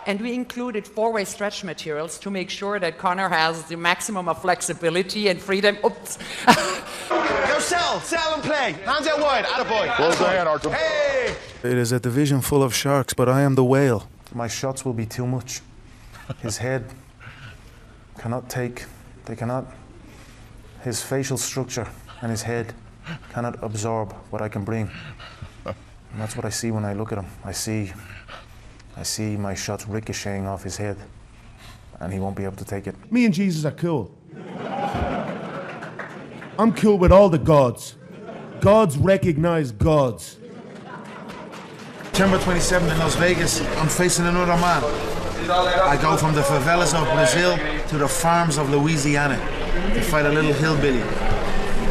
And we included 4-way stretch materials to make sure that Conor has the maximum of flexibility and freedom. Oops. Go sell and play. Hands out wide, attaboy. Well done, Arthur. Hey! It is a division full of sharks, but I am the whale. My shots will be too much. His head cannot take, they cannot, his facial structure and his head cannot absorb what I can bring. And that's what I see when I look at him. I see my shots ricocheting off his head, and he won't be able to take it. Me and Jesus are cool. I'm cool with all the gods. Gods recognize gods. September 27th in Las Vegas, I'm facing another man. I go from the favelas of Brazil to the farms of Louisiana to fight a little hillbilly.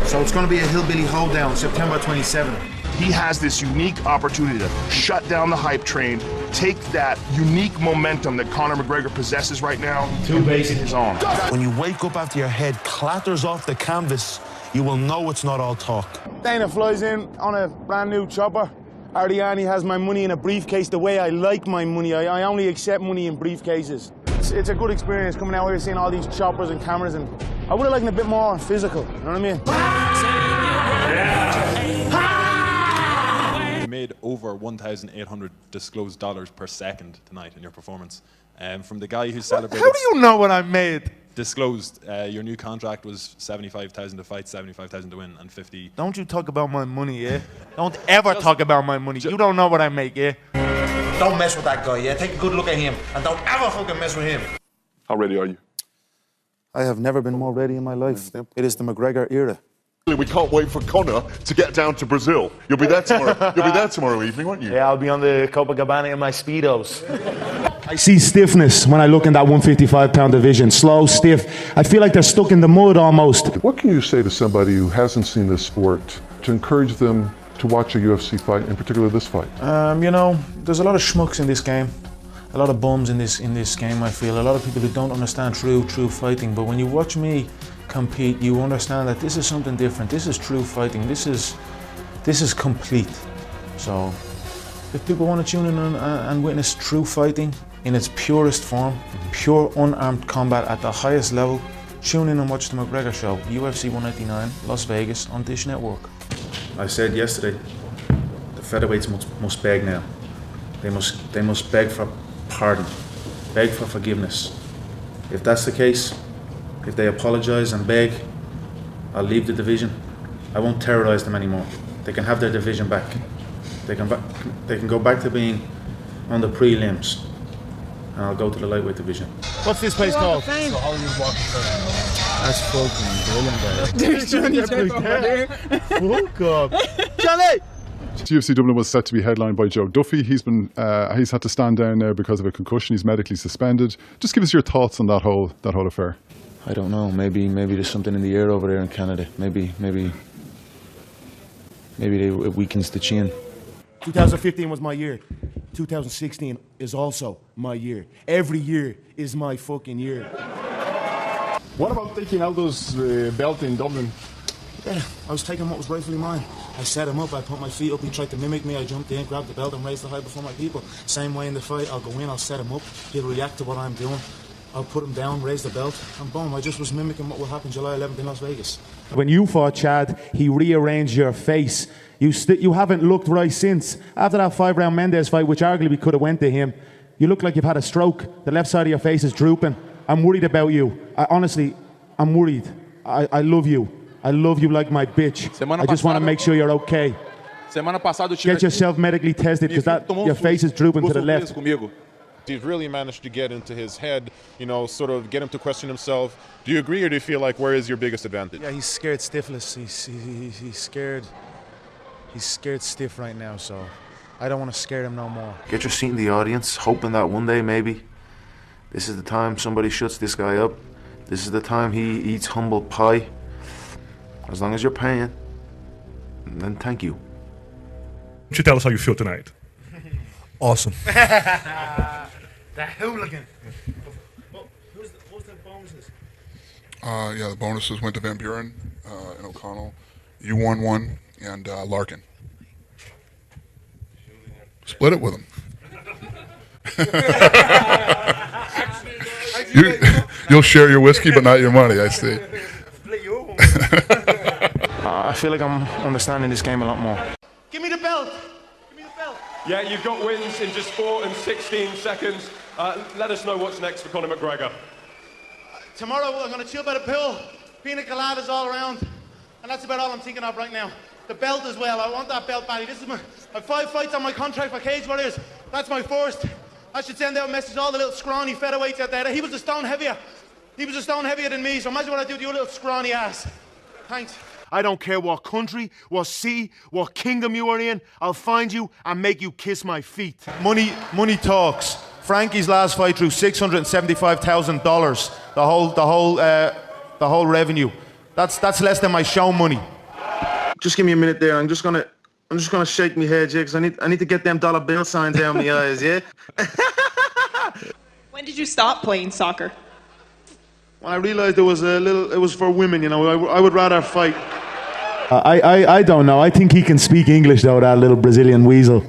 So it's going to be a hillbilly hoedown, September 27th. He has this unique opportunity to shut down the hype train, take that unique momentum that Conor McGregor possesses right now, to make it his own. When you wake up after your head clatters off the canvas, you will know it's not all talk. Dana flies in on a brand new chopper. Ardiani has my money in a briefcase the way I like my money. I only accept money in briefcases. It's a good experience coming out here seeing all these choppers and cameras, and I would have liked it a bit more physical, you know what I mean? You made over 1,800 disclosed dollars per second tonight in your performance. From the guy who celebrated... How do you know what I made? Disclosed, your new contract was 75,000 to fight, 75,000 to win, and 50. Don't you talk about my money, yeah? Don't ever talk about my money. You don't know what I make, yeah? Don't mess with that guy, yeah? Take a good look at him, and don't ever fucking mess with him. How ready are you? I have never been more ready in my life. It is the McGregor era. We can't wait for Conor to get down to Brazil. You'll be there tomorrow. You'll be there tomorrow evening, won't you? Yeah, I'll be on the Copacabana in my Speedos. I see stiffness when I look in that 155-pound division. Slow, stiff. I feel like they're stuck in the mud almost. What can you say to somebody who hasn't seen this sport to encourage them to watch a UFC fight, in particular this fight? You know, there's a lot of schmucks in this game. A lot of bums in this game, I feel. A lot of people who don't understand true fighting. But when you watch me compete, you understand that this is something different. This is true fighting. This is complete. So if people want to tune in and witness true fighting in its purest form, pure unarmed combat at the highest level, tune in and watch the McGregor Show, UFC 189, Las Vegas, on Dish Network. I said yesterday, the featherweights must beg now. They must beg for pardon, beg for forgiveness. If that's the case, if they apologize and beg, I'll leave the division. I won't terrorize them anymore. They can have their division back. They can go back to being on the prelims, and I'll go to the lightweight division. What's this place called? That's fucking brilliant, There's Johnny's there. Fuck up. Johnny! UFC Dublin was set to be headlined by Joe Duffy. He's had to stand down now because of a concussion. He's medically suspended. Just give us your thoughts on that whole affair. I don't know. Maybe there's something in the air over there in Canada. Maybe it weakens the chin. 2015 was my year. 2016 is also my year. Every year is my fucking year. What about taking Aldo's belt in Dublin? Yeah, I was taking what was rightfully mine. I set him up, I put my feet up, he tried to mimic me, I jumped in, grabbed the belt and raised the high before my people. Same way in the fight, I'll go in, I'll set him up, he'll react to what I'm doing. I'll put him down, raise the belt, and boom, I just was mimicking what will happen July 11th in Las Vegas. When you fought Chad, he rearranged your face. You haven't looked right since. After that 5-round Mendes fight, which arguably could have went to him, you look like you've had a stroke. The left side of your face is drooping. I'm worried about you. Honestly, I'm worried. I love you. I love you like my bitch. I just want to make sure you're okay. Get yourself medically tested because your face is drooping to the left. He's really managed to get into his head, you know, sort of get him to question himself. Do you agree, or do you feel like where is your biggest advantage? Yeah, he's scared stiffness. He's scared. He's scared stiff right now, so I don't want to scare him no more. Get your seat in the audience, hoping that one day maybe this is the time somebody shuts this guy up. This is the time he eats humble pie. As long as you're paying, then thank you. Would you tell us how you feel tonight? Awesome. The hooligan. What was the bonuses? Yeah, the bonuses went to Van Buren and O'Connell. You won one, and Larkin. Split it with him. You'll share your whiskey, but not your money, I see. I feel like I'm understanding this game a lot more. Give me the belt. Give me the belt. Yeah, you've got wins in just 4 and 16 seconds. Let us know what's next for Conor McGregor. Tomorrow I'm going to chill by the pool. Pina coladas all around. And that's about all I'm thinking of right now. The belt as well. I want that belt badly. This is I have 5 fights on my contract for Cage Warriors. That's my first. I should send out a message to all the little scrawny featherweights out there. He was a stone heavier. He was a stone heavier than me. So imagine what I do to your little scrawny ass. Thanks. I don't care what country, what sea, what kingdom you are in. I'll find you and make you kiss my feet. Money talks. Frankie's last fight drew $675,000. The whole revenue. That's less than my show money. Just give me a minute there. I'm just gonna shake my head, yeah, because I need to get them dollar bill signs out of my eyes, yeah. When did you stop playing soccer? When I realised it was for women, you know. I would rather fight. I don't know. I think he can speak English though, that little Brazilian weasel.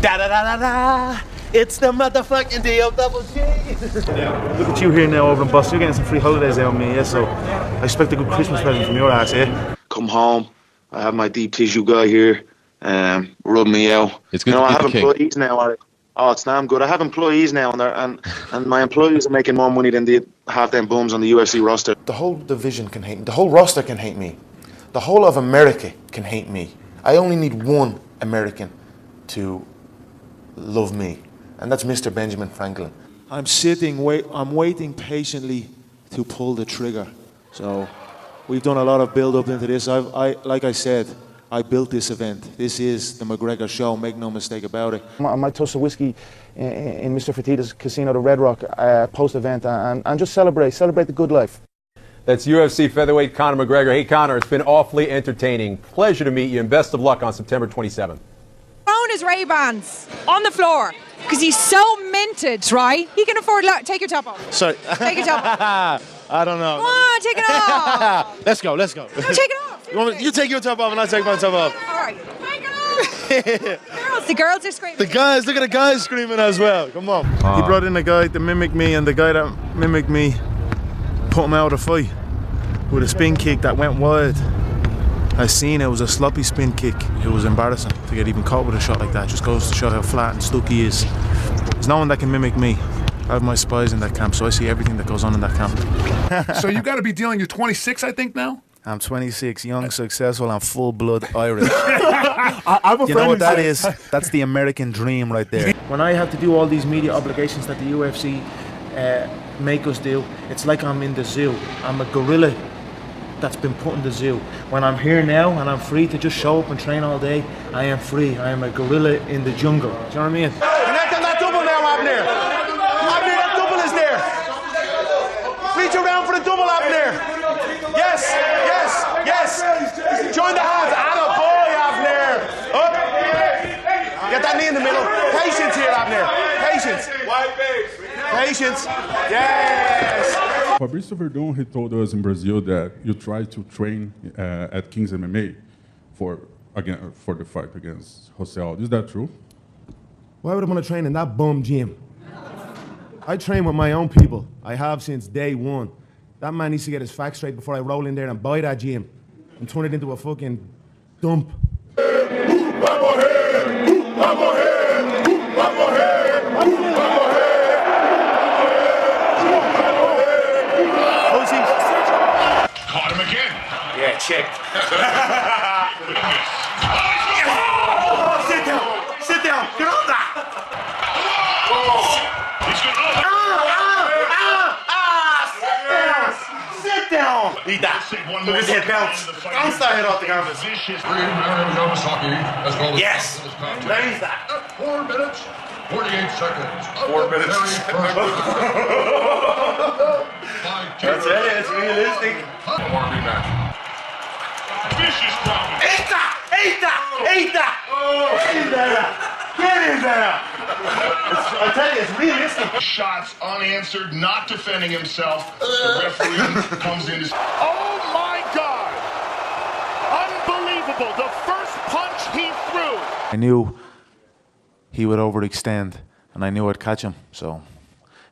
Da da da da da. It's the motherfucking D-O-double-G. Look at you here now over in Boston. You're getting some free holidays out of me, yeah, so I expect a good Christmas present from your ass, yeah? Come home. I have my deep tissue guy here, rub me out. It's good to I be have the king. employees now. It's damn good. I have employees now, and my employees are making more money than half them bums on the UFC roster. The whole division can hate me. The whole roster can hate me. The whole of America can hate me. I only need one American to love me, and that's Mr. Benjamin Franklin. I'm waiting patiently to pull the trigger. So we've done a lot of build up into this. Like I said, I built this event. This is the McGregor show, make no mistake about it. I might toast a whiskey in Mr. Fertitta's casino, the Red Rock, post-event, and just celebrate the good life. That's UFC featherweight Conor McGregor. Hey, Conor, it's been awfully entertaining. Pleasure to meet you, and best of luck on September 27th. Throwing his Ray-Bans on the floor because he's so minted, right? He can afford. Take your top off. Sorry. Take your top off. I don't know. Come on, take it off. Let's go. No, take it off. You take your top off and I take my top off. All right. Take it off. The girls are screaming. The guys, look at the guys screaming as well. Come on. He brought in a guy to mimic me, and the guy that mimicked me put him out of the fight with a spin kick that went wide. I seen it was a sloppy spin kick. It was embarrassing to get even caught with a shot like that. It just goes to show how flat and stuck he is. There's no one that can mimic me. I have my spies in that camp, so I see everything that goes on in that camp. So you got to be dealing. You're 26, I think now. I'm 26, young, successful, and full-blood Irish. You know what that is? That's the American dream right there. When I have to do all these media obligations that the UFC make us do, it's like I'm in the zoo. I'm a gorilla that's been put in the zoo. When I'm here now and I'm free to just show up and train all day, I am free. I am a gorilla in the jungle. Do you know what I mean? Connect on that double now, Abner. Abner, that double is there. Reach around for the double, Abner. Yes, yes, yes. Join the hands. Atta boy, Abner. Up. Get that knee in the middle. Patience here, Abner. Patience. Patience. Yes. Fabrício Verdun, he told us in Brazil that you try to train at King's MMA for the fight against Jose Aldo. Is that true? Why would I want to train in that bum gym? I train with my own people. I have since day one. That man needs to get his facts straight before I roll in there and buy that gym and turn it into a fucking dump. Caught him again. Yeah, checked. Sit down. Sit down. Get on that. Sit down. Eat that. Look at his head bounce. Bounce that head off the canvas. Yes. Raise that. 4 minutes, 48 seconds. 4 minutes. That's it. It's realistic. Vicious problem. Eat that. Eat that. Eat that. Get in there. Get in there. I tell you, it's realistic. Shots unanswered, not defending himself. The referee comes in. Oh my God! Unbelievable! The first punch he threw. I knew he would overextend, and I knew I'd catch him. So